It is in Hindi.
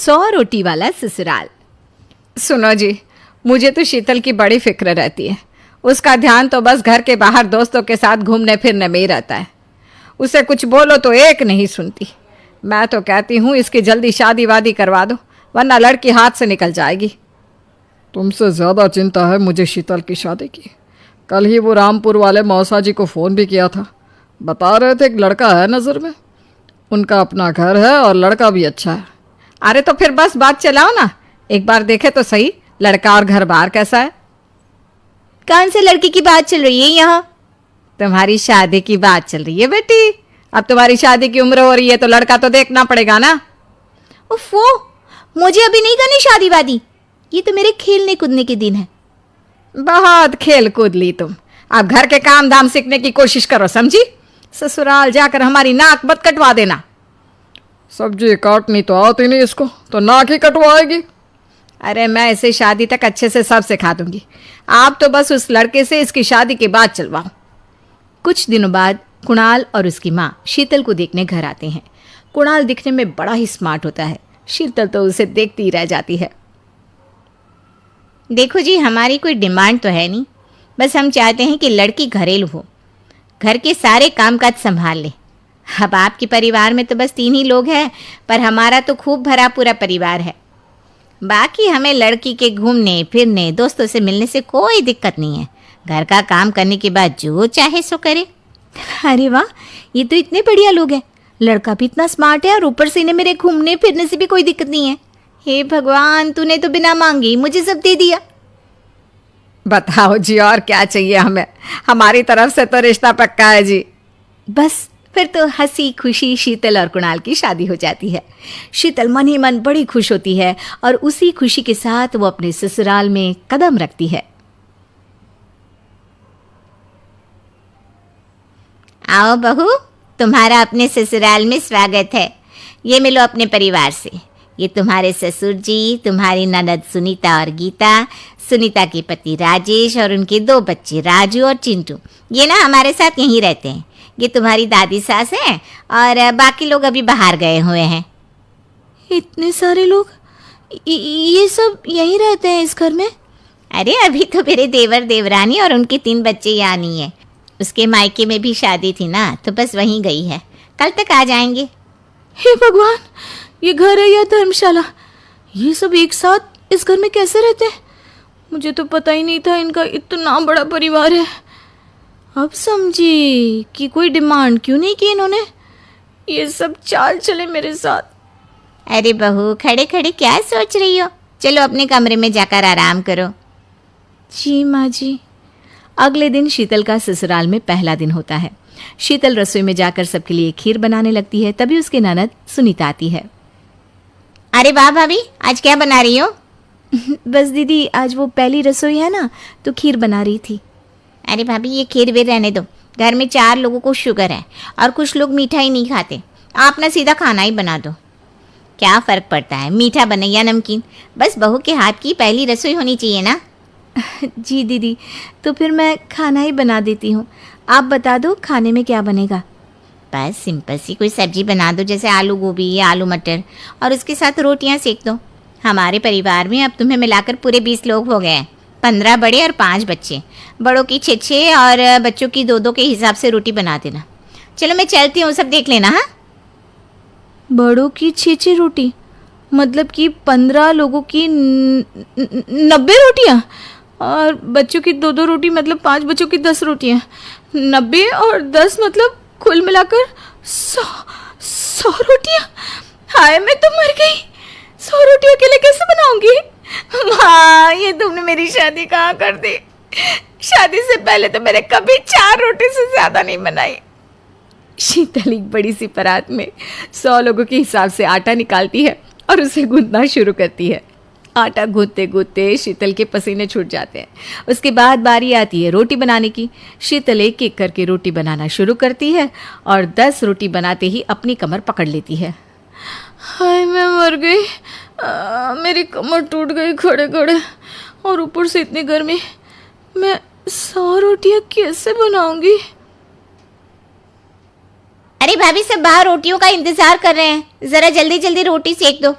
100 रोटी वाला ससुराल। सुनो जी, मुझे तो शीतल की बड़ी फिक्र रहती है। उसका ध्यान तो बस घर के बाहर दोस्तों के साथ घूमने फिरने में ही रहता है। उसे कुछ बोलो तो एक नहीं सुनती। मैं तो कहती हूँ इसकी जल्दी शादी वादी करवा दो, वरना लड़की हाथ से निकल जाएगी। तुमसे ज़्यादा चिंता है मुझे शीतल की शादी की। कल ही वो रामपुर वाले मौसा जी को फ़ोन भी किया था। बता रहे थे एक लड़का है नज़र में, उनका अपना घर है और लड़का भी अच्छा है। अरे तो फिर बस बात चलाओ ना, एक बार देखे तो सही लड़का और घर बार कैसा है। कौन से लड़की की बात चल रही है यहाँ? तुम्हारी शादी की बात चल रही है बेटी। अब तुम्हारी शादी की उम्र हो रही है तो लड़का तो देखना पड़ेगा ना। उफ़ो, मुझे अभी नहीं करनी शादी वादी। ये तो मेरे खेलने कूदने के दिन है। बहुत खेल कूद ली तुम, अब घर के काम धाम सीखने की कोशिश करो, समझी? ससुराल जाकर हमारी नाक मत कटवा देना। सब्जी काटनी तो आती नहीं इसको, तो नाक ही कटवाएगी। अरे मैं इसे शादी तक अच्छे से सब सिखा दूंगी। आप तो बस उस लड़के से इसकी शादी के बाद चलवाओ। कुछ दिनों बाद कुणाल और उसकी माँ शीतल को देखने घर आते हैं। कुणाल दिखने में बड़ा ही स्मार्ट होता है। शीतल तो उसे देखती ही रह जाती है। देखो जी, हमारी कोई डिमांड तो है नहीं, बस हम चाहते हैं कि लड़की घरेलू हो, घर के सारे कामकाज संभाल ले। अब आपके परिवार में तो बस 3 ही लोग हैं, पर हमारा तो खूब भरा पूरा परिवार है। बाकी हमें लड़की के घूमने फिरने दोस्तों से मिलने से कोई दिक्कत नहीं है। घर का काम करने के बाद जो चाहे सो करे। अरे वाह, ये तो इतने बढ़िया लोग हैं। लड़का भी इतना स्मार्ट है और ऊपर से इन्हें मेरे घूमने फिरने से भी कोई दिक्कत नहीं है। हे भगवान, तूने तो बिना मांगे ही मुझे सब दे दिया। बताओ जी, और क्या चाहिए हमें? हमारी तरफ से तो रिश्ता पक्का है जी। बस फिर तो हंसी खुशी शीतल और कुणाल की शादी हो जाती है। शीतल मन ही मन बड़ी खुश होती है और उसी खुशी के साथ वो अपने ससुराल में कदम रखती है। आओ बहू, तुम्हारा अपने ससुराल में स्वागत है। ये मिलो अपने परिवार से। ये तुम्हारे ससुर जी, तुम्हारी ननद सुनीता और गीता, सुनीता के पति राजेश और उनके 2 बच्चे राजू और चिंटू। ये ना हमारे साथ यहीं रहते हैं। ये तुम्हारी दादी सास है और बाकी लोग अभी बाहर गए हुए हैं। इतने सारे लोग, ये सब यहीं रहते हैं इस घर में? अरे अभी तो मेरे देवर देवरानी और उनके 3 बच्चे यहाँ नहीं है। उसके मायके में भी शादी थी ना, तो बस वहीं गई है। कल तक आ जाएंगे। हे भगवान, ये घर है या धर्मशाला? ये सब एक साथ इस घर में कैसे रहते हैं? मुझे तो पता ही नहीं था इनका इतना बड़ा परिवार है। अब समझी कि कोई डिमांड क्यों नहीं की इन्होंने। ये सब चाल चले मेरे साथ। अरे बहू, खड़े खड़े क्या सोच रही हो? चलो अपने कमरे में जाकर आराम करो। जी माँ जी। अगले दिन शीतल का ससुराल में पहला दिन होता है। शीतल रसोई में जाकर सबके लिए खीर बनाने लगती है। तभी उसकी ननद सुनीता आती है। अरे वाह भाभी, आज क्या बना रही हो? बस दीदी, आज वो पहली रसोई है ना, तो खीर बना रही थी। अरे भाभी, ये खीर वीर रहने दो। घर में 4 लोगों को शुगर है और कुछ लोग मीठा ही नहीं खाते। आप ना सीधा खाना ही बना दो। क्या फ़र्क पड़ता है मीठा बने या नमकीन? बस बहू के हाथ की पहली रसोई होनी चाहिए ना। जी दीदी, तो फिर मैं खाना ही बना देती हूँ। आप बता दो खाने में क्या बनेगा? बस सिंपल सी कोई सब्जी बना दो, जैसे आलू गोभी या आलू मटर, और उसके साथ रोटियां सेक दो। हमारे परिवार में अब तुम्हें मिलाकर पूरे 20 लोग हो गए हैं। 15 बड़े और 5 बच्चे। बड़ों की 6 और बच्चों की 2 के हिसाब से रोटी बना देना। चलो मैं चलती हूँ, सब देख लेना। हाँ, बड़ों की 6 रोटी, मतलब कि 15 लोगों की 90 रोटियाँ, और बच्चों की 2 रोटी, मतलब 5 बच्चों की 10 रोटियाँ। 90 और 10 मतलब कुल मिलाकर 100 रोटियाँ। हाय, मैं तो मर गई। 100 रोटी अकेले कैसे बनाऊंगी? माँ, ये तुमने मेरी शादी कहाँ कर दी? शादी से पहले तो मैंने कभी 4 रोटी से ज़्यादा नहीं बनाई। शीतल एक बड़ी सी परात में 100 लोगों के हिसाब से आटा निकालती है और उसे गूंथना शुरू करती है। आटा गूंथते गूंथते शीतल के पसीने छूट जाते हैं। उसके बाद बारी आती है रोटी बनाने की। शीतल एक एक करके रोटी बनाना शुरू करती है और 10 रोटी बनाते ही अपनी कमर पकड़ लेती है। हाय, मैं मर गई। मेरी कमर टूट गई खड़े खड़े, और ऊपर से इतनी गर्मी। मैं 100 रोटियाँ कैसे बनाऊंगी? अरे भाभी, सब बाहर रोटियों का इंतजार कर रहे हैं। ज़रा जल्दी जल्दी रोटी सेक दो।